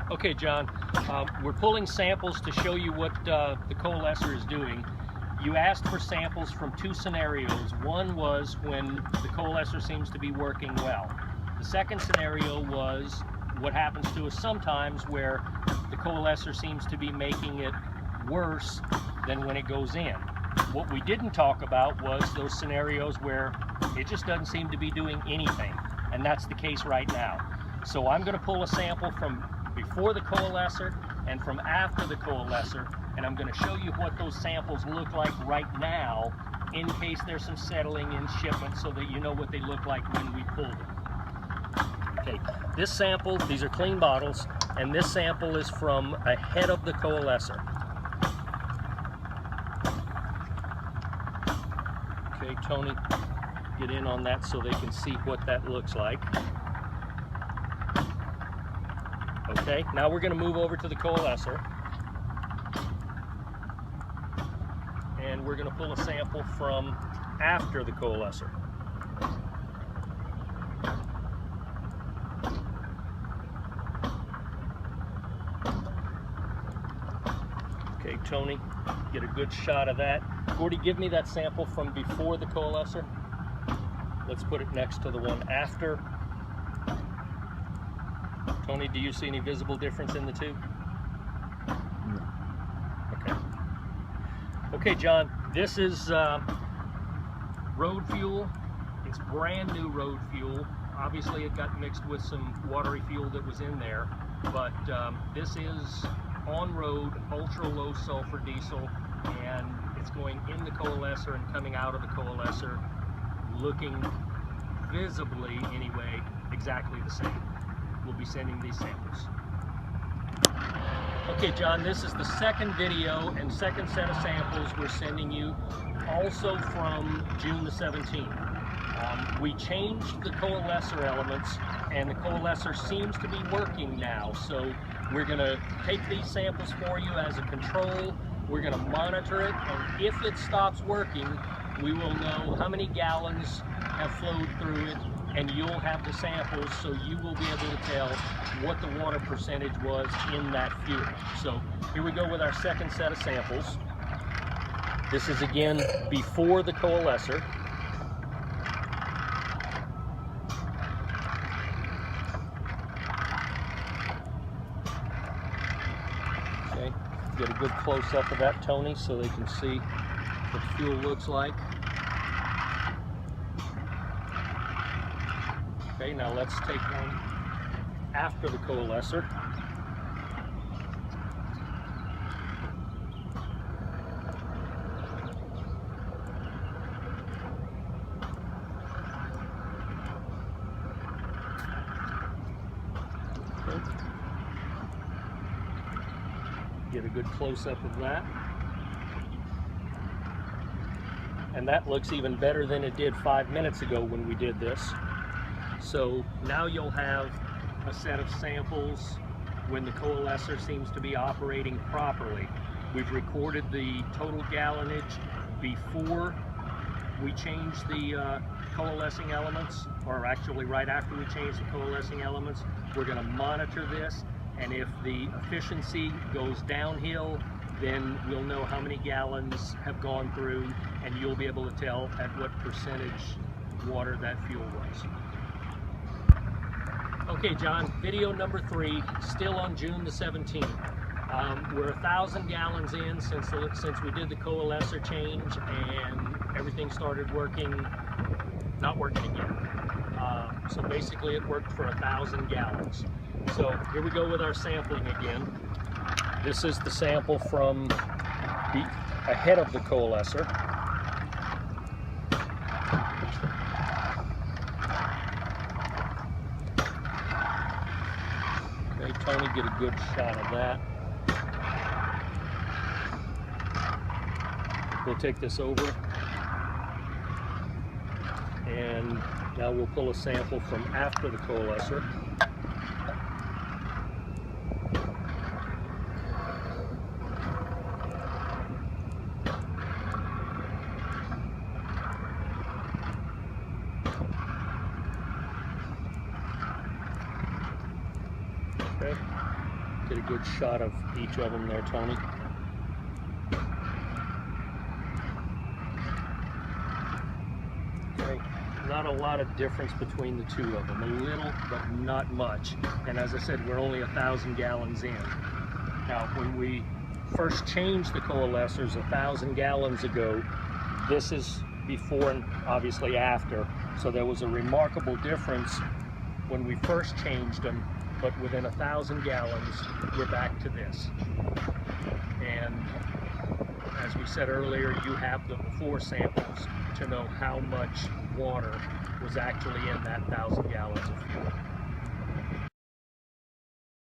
Okay, John, we're pulling samples to show you what the Coalescer is doing. You asked for samples from two scenarios. One was when the Coalescer seems to be working well. The second scenario was what happens to us sometimes where the Coalescer seems to be making it worse than when it goes in. What we didn't talk about was those scenarios where it just doesn't seem to be doing anything, and that's the case right now. So I'm going to pull a sample from before the Coalescer and from after the Coalescer, and I'm going to show you what those samples look like right now in case there's some settling in shipment so that you know what they look like when we pull them. Okay, this sample, these are clean bottles, and this sample is from ahead of the Coalescer. Okay, Tony, get in on that so they can see what that looks like. Okay, now we're going to move over to the Coalescer, and we're going to pull a sample from after the Coalescer. Okay, Tony, get a good shot of that. Gordy, give me that sample from before the Coalescer. Let's put it next to the one after. Tony, do you see any visible difference in the two? No. Okay. Okay, John, this is road fuel. It's brand new road fuel. Obviously, it got mixed with some watery fuel that was in there, but this is on-road, ultra-low sulfur diesel, and it's going in the Coalescer and coming out of the Coalescer, looking visibly, anyway, exactly the same. We'll be sending these samples. Okay, John, this is the second video and second set of samples we're sending you, also from June the 17th. We changed the Coalescer elements, and the Coalescer seems to be working now, so we're going to take these samples for you as a control. We're going to monitor it, and if it stops working, we will know how many gallons have flowed through it, and you'll have the samples, so you will be able to tell what the water percentage was in that fuel. So here we go with our second set of samples. This is again before the Coalescer. Okay, get a good close-up of that, Tony, so they can see what the fuel looks like. Okay, now let's take one after the Coalescer. Okay. Get a good close-up of that. And that looks even better than it did 5 minutes ago when we did this. So now you'll have a set of samples when the Coalescer seems to be operating properly. We've recorded the total gallonage before we changed the coalescing elements, or actually right after we changed the coalescing elements. We're going to monitor this, and if the efficiency goes downhill, then we'll know how many gallons have gone through, and you'll be able to tell at what percentage water that fuel was. Okay, John, video number 3, still on June the 17th. We're 1,000 gallons in since we did the Coalescer change, and everything started working, not working again. So basically it worked for 1,000 gallons. So here we go with our sampling again. This is the sample from ahead of the Coalescer. Okay, Tony, get a good shot of that. We'll take this over, and now we'll pull a sample from after the Coalescer. Okay. Get a good shot of each of them there, Tony. Okay, not a lot of difference between the two of them. A little, but not much. And as I said, we're only 1,000 gallons in. Now, when we first changed the coalescers 1,000 gallons ago, this is before and obviously after. So there was a remarkable difference when we first changed them, but within 1,000 gallons, we're back to this. And as we said earlier, you have the before samples to know how much water was actually in that 1,000 gallons of fuel.